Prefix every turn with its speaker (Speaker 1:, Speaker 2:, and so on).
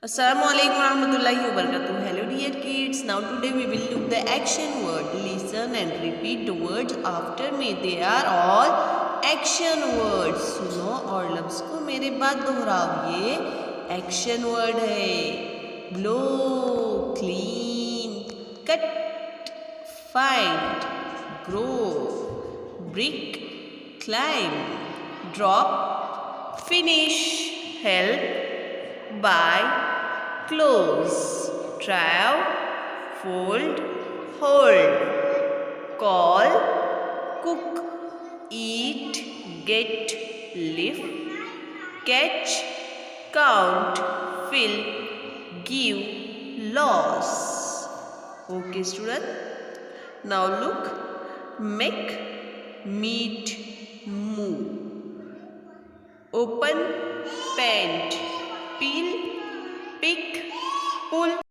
Speaker 1: Assalamualaikum warahmatullahi wabarakatuh. Hello dear kids. Now today we will look the action word. Listen and repeat the words after me. They are all action words. सुनो और लफ्ज को मेरे बाद दोहराओ. ये action word है. Blow, clean, cut, find, grow, brick, climb, drop, finish, help, buy, close, try, fold, hold, call, cook, eat, get, lift, catch, count, fill, give, loss. Okay student, now look, make, meet, move, open, paint, peel, pick, pull,